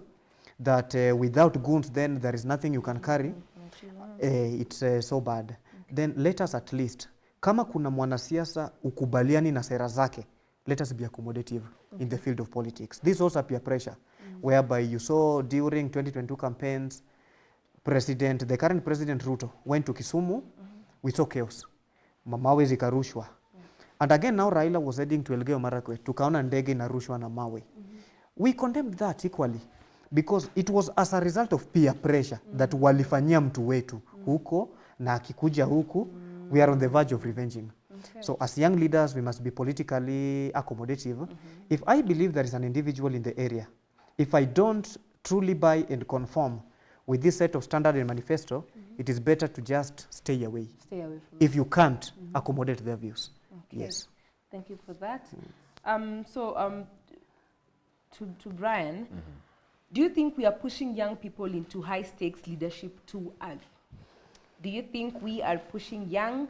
that without goons then there is nothing you can carry, it's so bad. Then let us at least, kama kuna mwanasiasa ukubaliani na sera zake, let us be accommodative in the field of politics. This is also peer pressure, whereby you saw during 2022 campaigns, the current President Ruto went to Kisumu, we saw chaos. Mawe zikarushwa. And again now Raila was heading to Elgeyo Marakwet, tukaona ndege inarushwa na mawe. We condemned that equally, because it was as a result of peer pressure that walifanyia mtu wetu huko, na akikuja huku, we are on the verge of revenging. So as young leaders, we must be politically accommodative. If I believe there is an individual in the area, if I don't truly buy and conform with this set of standard and manifesto, it is better to just stay away. Stay away from If you can't accommodate their views. Okay. Yes. Thank you for that. To Brian, do you think we are pushing young people into high-stakes leadership too early? Do you think we are pushing young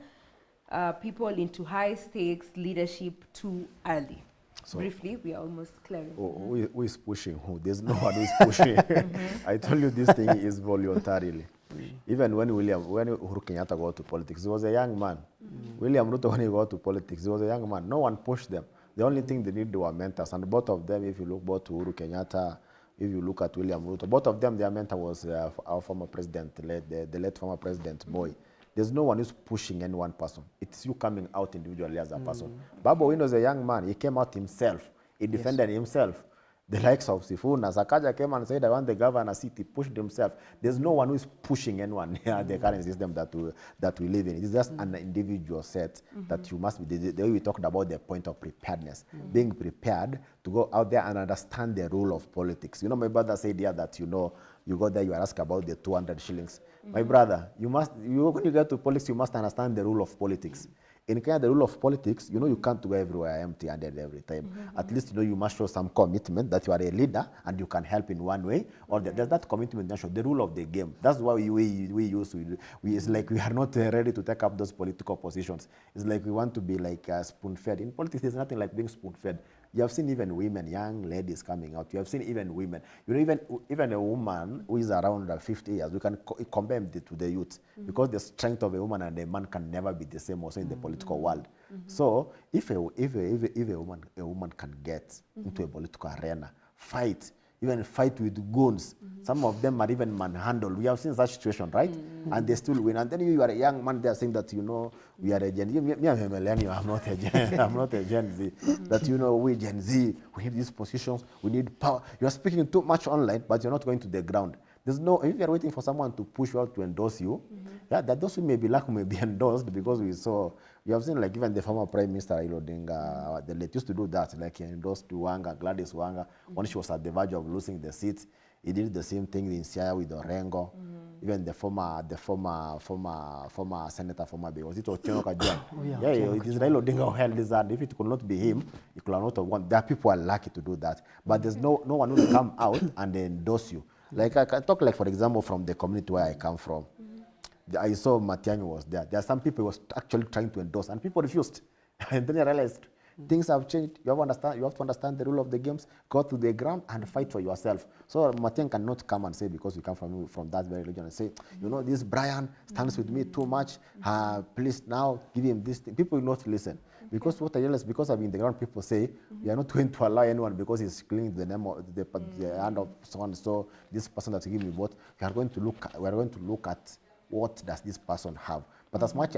people into high-stakes leadership too early? So- Briefly, we are almost clearing. Who is pushing who? There's no one who is pushing. I told you this thing is voluntarily. Even when Uhuru Kenyatta got to politics, he was a young man. William Ruto, when he got to politics, he was a young man. No one pushed them. The only thing they need were mentors. And both of them, if you look both to Uhuru Kenyatta, if you look at William Ruto, both of them, their mentor was our former president, the late former president, Boy. There's no one who's pushing any one person. It's you coming out individually as a person. Babu Wine was a young man. He came out himself. He defended himself. The likes of Sifuna, Sakaja came and said, I want the governor seat. He pushed himself. There's no one who is pushing anyone here the current system that we live in. It is just an individual set that you must be. The way we talked about the point of preparedness, being prepared to go out there and understand the rule of politics. You know, my brother said here that, you know, you go there, you are asked about the 200 shillings. My brother, when you get to politics, you must understand the rule of politics. In Kenya, the rule of politics, you know, you can't go everywhere empty-handed every time. At least, you know, you must show some commitment that you are a leader and you can help in one way, or there's that commitment that shows the rule of the game. That's why it's like we are not ready to take up those political positions. It's like we want to be like spoon-fed. In politics, there's nothing like being spoon-fed. You have seen even women, young ladies coming out. You have seen even women. You know, even a woman who is around 50 years, we can compare them to the youth because the strength of a woman and a man can never be the same also in the political world. So if a woman can get into a political arena, fight, even fight with goons. Some of them are even manhandled. We have seen such situation, right? And they still win. And then you are a young man, they are saying that, you know, we are a Gen Z. Me, I'm a millennial, I'm not a Gen, I'm not a Gen Z. That, you know, we Gen Z, we need these positions, we need power. You are speaking too much online, but you're not going to the ground. There's no, if you're waiting for someone to push you out to endorse you, yeah, that those who may be lucky may be endorsed because we saw, you have seen like even the former Prime Minister Raila Odinga, the late used to do that, like he endorsed Gladys Wanga, when she was at the verge of losing the seat. He did the same thing in Siaya with Orengo. Even the former senator, was it Ochieng John? It is Raila Odinga who held this hand. If it could not be him, it could not have won. There are people who are lucky to do that, but there's no one who will come out and endorse you. Like I can talk, like for example, from the community where I come from. I saw Matiang'i was there. There are some people who was actually trying to endorse, and people refused. And then I realized things have changed. You have to understand the rule of the games. Go to the ground and fight for yourself. So Matiang'i cannot come and say, because we come from that very religion, and say, you know, this Brian stands with me too much. Please now give him this thing. People will not listen. Because what I realize, because I'm in the ground, people say, we are not going to allow anyone because he's clinging the name of the hand of someone. So this person that give me vote, we are going to look at what does this person have. But as much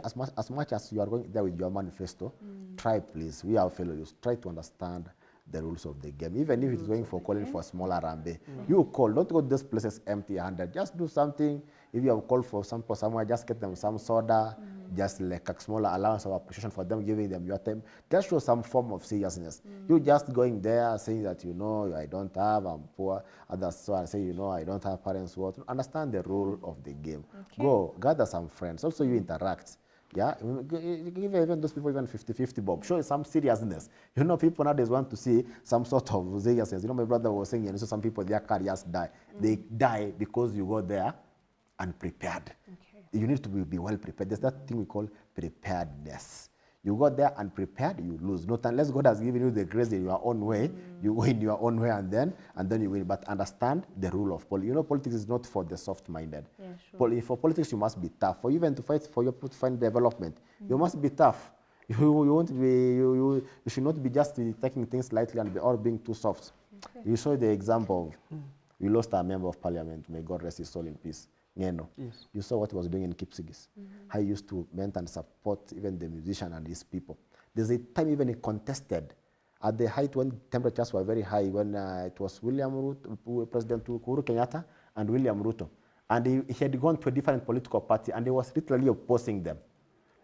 as you are going there with your manifesto, try please, we are fellow youths, try to understand the rules of the game. Even if it's going for calling for a smaller rambe, you call, don't go to those places empty-handed. Just do something. If you have called for somewhere, just get them some soda, just like a smaller allowance of appreciation for them, giving them your time. Just show some form of seriousness. You just going there saying that, you know, I don't have, I'm poor. Others so and say, you know, I don't have parents who understand the rule of the game. Okay. Go, gather some friends. Also, you interact. Yeah, give even those people even 50-50 bob. Show some seriousness. You know, people nowadays want to see some sort of seriousness. You know, my brother was saying, you know, some people, their careers die. They die because you go there unprepared. Okay. You need to be well prepared. There's that thing we call preparedness. You go there unprepared, you lose. Not unless God has given you the grace in your own way, you go in your own way and then you win. But understand the rule of politics. You know, politics is not for the soft-minded. Yeah, sure. For politics, you must be tough. For even to fight for your find development, you must be tough. You should not be just taking things lightly and or being too soft. Okay. You saw the example of we lost our member of parliament. May God rest his soul in peace. Ngeno. Yes. You saw what he was doing in Kipsigis. How he used to mentor and support even the musician and his people. There's a time even he contested at the height when temperatures were very high, when it was President Uhuru Kenyatta and William Ruto. And he had gone to a different political party and he was literally opposing them.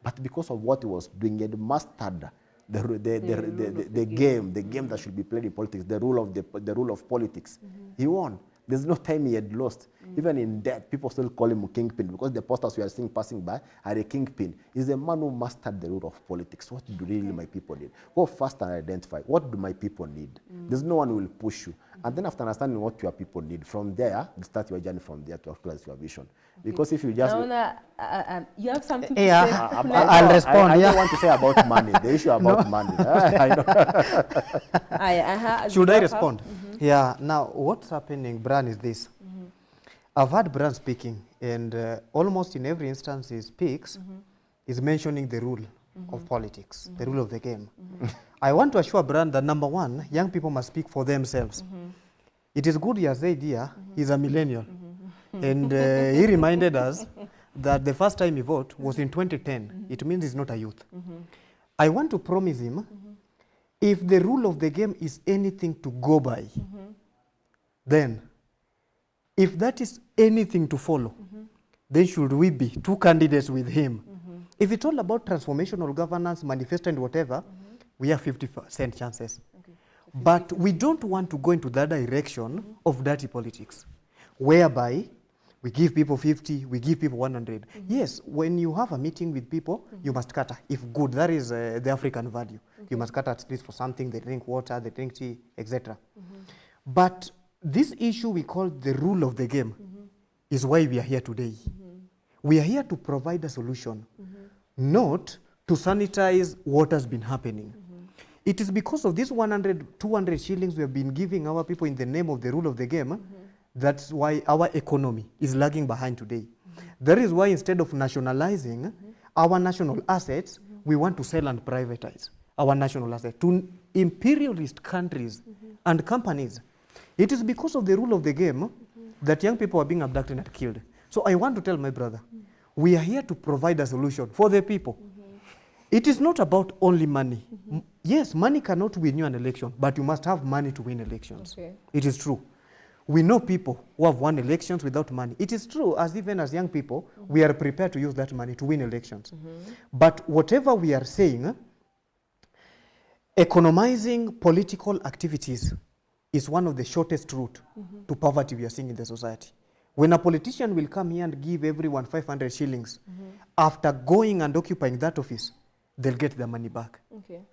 But because of what he was doing, he had mastered the game that should be played in politics, the rule of politics. He won. There's no time he had lost. Even in death, people still call him kingpin because the posters we are seeing passing by are a kingpin. He's a man who mastered the rule of politics. What do really my people need? Go fast and identify. What do my people need? There's no one who will push you. And then after understanding what your people need, from there, you start your journey from there to actualize your vision. Because if you just... you have something to Yeah, say? I'll respond. I Yeah. don't want to say about money. The issue about money. I know. Should I respond? Yeah. Now, what's happening, Bran, is this. I've heard Bran speaking, and almost in every instance he speaks, is mentioning the rule of politics, the rule of the game. I want to assure Bran that, number one, young people must speak for themselves. It is good he has said here, he's a millennial. And he reminded us that the first time he voted was in 2010. It means he's not a youth. I want to promise him, if the rule of the game is anything to go by, then if that is anything to follow, then should we be two candidates with him? If it's all about transformational governance, manifesto and whatever, we have 50% chances. But we don't want to go into that direction of dirty politics, whereby we give people 50, we give people 100. Yes, when you have a meeting with people, you must cater. If good, that is the African value. You must cater at least for something, they drink water, they drink tea, etc. But this issue we call the rule of the game is why we are here today. We are here to provide a solution, not to sanitize what has been happening. It is because of these 100, 200 shillings we have been giving our people in the name of the rule of the game, that's why our economy is lagging behind today. That is why instead of nationalizing our national assets, we want to sell and privatize our national assets to imperialist countries and companies. It is because of the rule of the game that young people are being abducted and killed. So I want to tell my brother, we are here to provide a solution for the people. It is not about only money. Yes, money cannot win you an election, but you must have money to win elections. It is true. We know people who have won elections without money. It is true, as even as young people, we are prepared to use that money to win elections. But whatever we are saying, economizing political activities is one of the shortest route to poverty we are seeing in the society. When a politician will come here and give everyone 500 shillings, after going and occupying that office, they'll get their money back.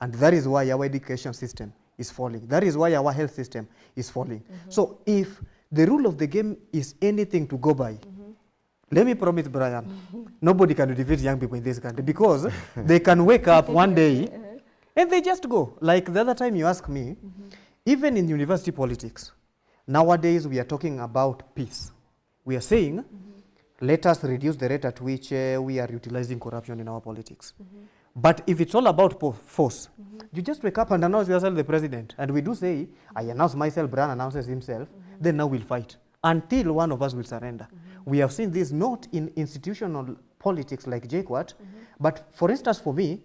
And that is why our education system is falling. That is why our health system is falling. So if the rule of the game is anything to go by, let me promise, Brian, nobody can defeat young people in this country because they can wake up one day and they just go. Like the other time you asked me, even in university politics, nowadays we are talking about peace. We are saying, let us reduce the rate at which we are utilizing corruption in our politics. But if it's all about force, you just wake up and announce yourself the president. And we do say, I announce myself, Brian announces himself, then now we'll fight until one of us will surrender. We have seen this not in institutional politics like JKUAT, but for instance, for me,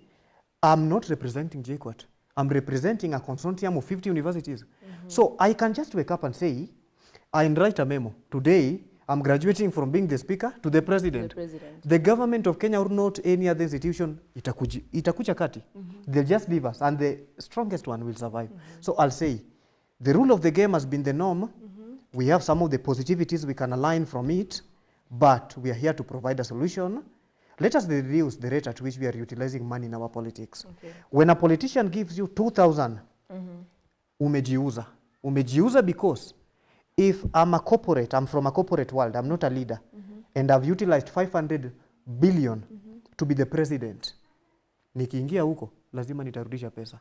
I'm not representing JKUAT. I'm representing a consortium of 50 universities. So I can just wake up and say, I write a memo. Today, I'm graduating from being the speaker to the president. The government of Kenya or not any other institution, itakuja kati. They'll just leave us and the strongest one will survive. So I'll say, the rule of the game has been the norm. We have some of the positivities we can align from it, but we are here to provide a solution. Let us reduce the rate at which we are utilizing money in our politics. When a politician gives you 2,000, umejiuza. Umejiuza because if I'm a corporate, I'm from a corporate world, I'm not a leader, and I've utilized 500 billion to be the president, nikiingia huko, lazima nitarudisha pesa.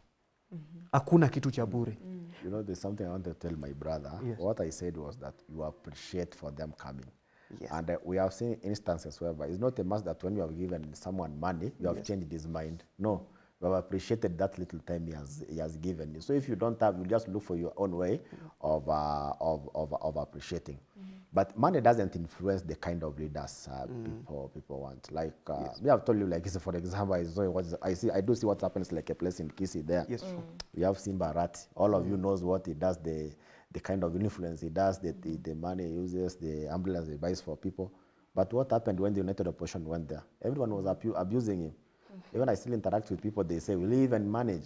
Hakuna kitu cha bure. You know, there's something I want to tell my brother. Yes. What I said was that you appreciate for them coming. Yes. And we have seen instances where it's not a must that when you have given someone money, you have changed his mind. No. You have appreciated that little time he has given you. So if you don't have, you just look for your own way of appreciating. But money doesn't influence the kind of leaders people want. Like we have told you, like for example, I do see what happens like a place in Kisii there. Yes. We have Simba Rat. All of you knows what he does, the kind of influence he does, the money he uses, the ambulance he buys for people. But what happened when the United Opposition went there? Everyone was abusing him. Even I still interact with people, they say, will you even manage?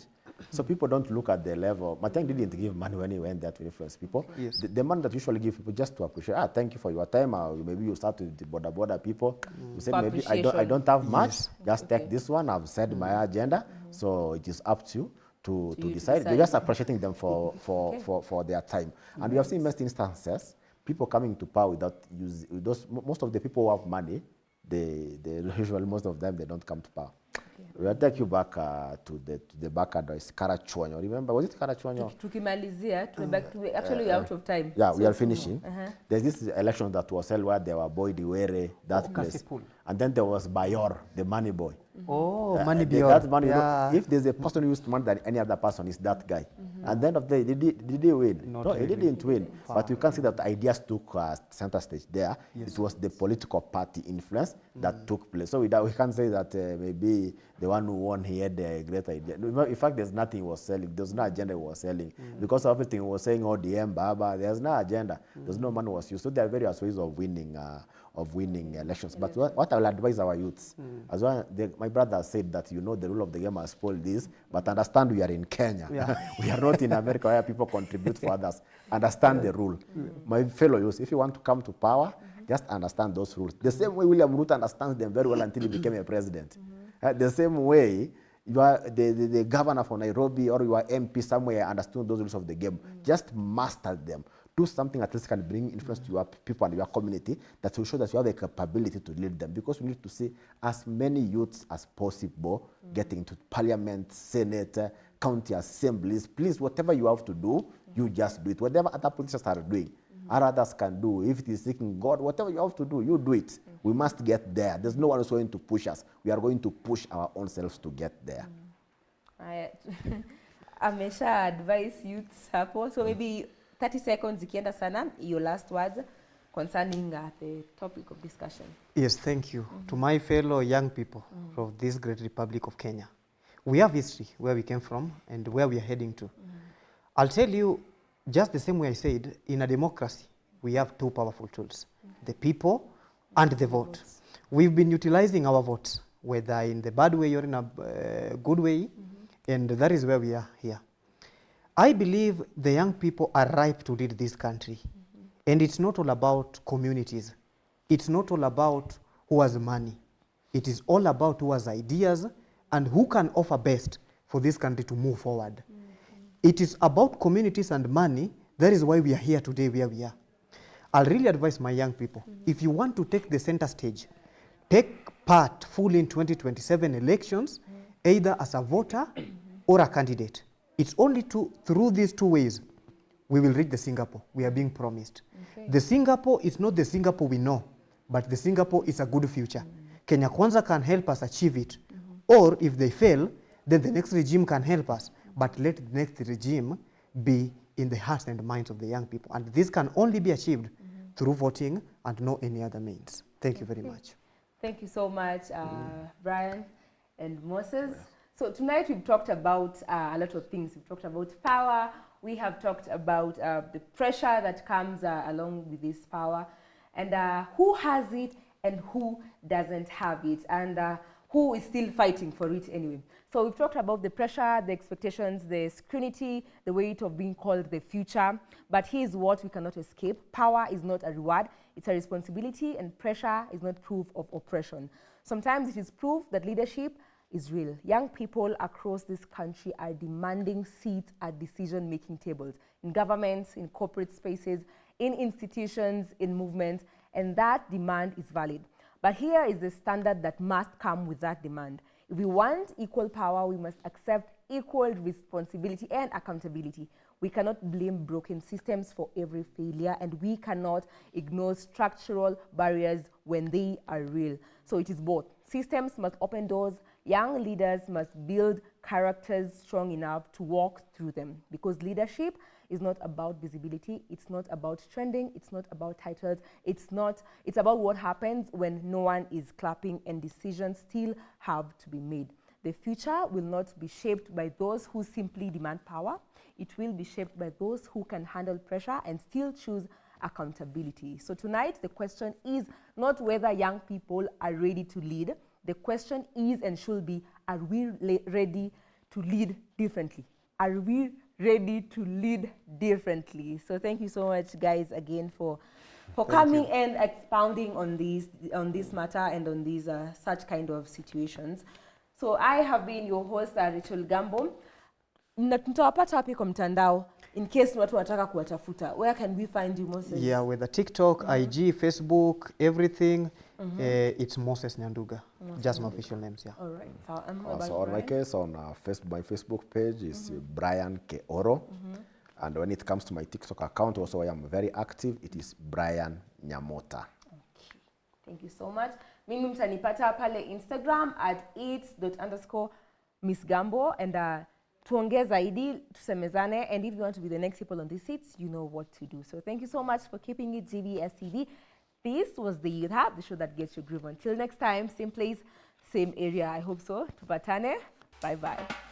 So people don't look at the level. Mateng didn't give money when he went there to influence people. Yes. The money that usually give people just to appreciate, thank you for your time, or maybe you start with the border people. You say, For maybe I don't have much, just take this one, I've said my agenda, so it is up to you to decide. They're just appreciating them for their time. And we have seen most instances, people coming to power without most of the people who have money, they usually, most of them, they don't come to power. We'll take you back to the back address, Karachuonyo. Remember, was it Karachuonyo? Tukimalizia, actually we're out of time. Yeah, we are finishing. There's this election that was held where there were Boy Diwere, that place. Kasipul. And then there was Bayor, the money boy. Oh, money boy. That money, if there's a person who used more than any other person, it's that guy. And then of the day, did he win? No, he didn't win. But you can see that ideas took center stage there. Yes. It was the political party influence that took place. So we can't say that maybe the one who won, he had a great idea. In fact, there's nothing he was selling. There's no agenda he was selling. Because everything he was saying, ODM, Baba, there's no agenda. There's no money was used. So there are various ways of winning elections. But what I will advise our youths, as well, my brother said that, the rule of the game has spoiled this, but understand we are in Kenya. Yeah. We are not in America where people contribute for others. Understand the rule. My fellow youths, if you want to come to power, just understand those rules. The same way William Ruto understands them very well until he became a president. The same way you are the governor for Nairobi or you are MP somewhere understood those rules of the game. Just master them. Do something at least can bring influence to your people and your community that will show that you have a capability to lead them, because we need to see as many youths as possible getting to parliament, senate, county assemblies. Please, whatever you have to do, you just do it. Whatever other politicians are doing, others can do. If it is seeking God, whatever you have to do, you do it. We must get there. There's no one who's going to push us. We are going to push our own selves to get there. Amesha advise youths hapo, so maybe 30 seconds ikienda sana, your last words concerning the topic of discussion. Yes, thank you. To my fellow young people of this great Republic of Kenya, we have history, where we came from and where we are heading to. I'll tell you, just the same way I said, in a democracy, we have two powerful tools, the people and the vote. We've been utilizing our votes, whether in the bad way or in a good way, and that is where we are here. I believe the young people are ripe to lead this country. And it's not all about communities. It's not all about who has money. It is all about who has ideas and who can offer best for this country to move forward. It is about communities and money. That is why we are here today where we are. I'll really advise my young people, if you want to take the center stage, take part fully in 2027 elections, either as a voter or a candidate. It's only through these two ways we will reach the Singapore we are being promised. Okay. The Singapore is not the Singapore we know, but the Singapore is a good future. Kenya Kwanza can help us achieve it. Or if they fail, then the next regime can help us. But let the next regime be in the hearts and minds of the young people. And this can only be achieved through voting and no any other means. Thank you very much. Thank you so much, Brian and Moses. So tonight we've talked about a lot of things. We've talked about power. We have talked about the pressure that comes along with this power, and who has it and who doesn't have it, and who is still fighting for it anyway. So we've talked about the pressure, the expectations, the scrutiny, the weight of being called the future. But here's what we cannot escape. Power is not a reward. It's a responsibility, and pressure is not proof of oppression. Sometimes it is proof that leadership is real. Young people across this country are demanding seats at decision-making tables, in governments, in corporate spaces, in institutions, in movements, and that demand is valid. But here is the standard that must come with that demand. If we want equal power, we must accept equal responsibility and accountability. We cannot blame broken systems for every failure, and we cannot ignore structural barriers when they are real. So it is both. Systems must open doors. Young leaders must build characters strong enough to walk through them, because leadership is not about visibility, it's not about trending, it's not about titles, it's about what happens when no one is clapping and decisions still have to be made. The future will not be shaped by those who simply demand power. It will be shaped by those who can handle pressure and still choose accountability. So tonight, the question is not whether young people are ready to lead. The question is and should be, are we ready to lead differently? Are we ready to lead differently? So thank you so much, guys, again for coming and expounding on this matter and on these such kind of situations. So I have been your host, Rachel Gambo. Mtawapata wapi kwa mtandao in case watu wanataka kuwatafuta? Where can we find you, Moses? Yeah, with the TikTok, IG, Facebook, everything, it's Moses Nyanduga. Just my official names, yeah. All right. So on my case, on my Facebook page is Brian Keoro. And when it comes to my TikTok account, also I am very active. It is Brian Nyamota. Okay. Thank you so much. Mimi mtanipata pale Instagram at its._Miss Gambo. And tuongee zaidi, tusemezane. And if you want to be the next people on these seats, you know what to do. So thank you so much for keeping it GBS TV. This was the Youth Hub, the show that gets your groove. Until next time, same place, same area. I hope so. Tupatane. Bye-bye.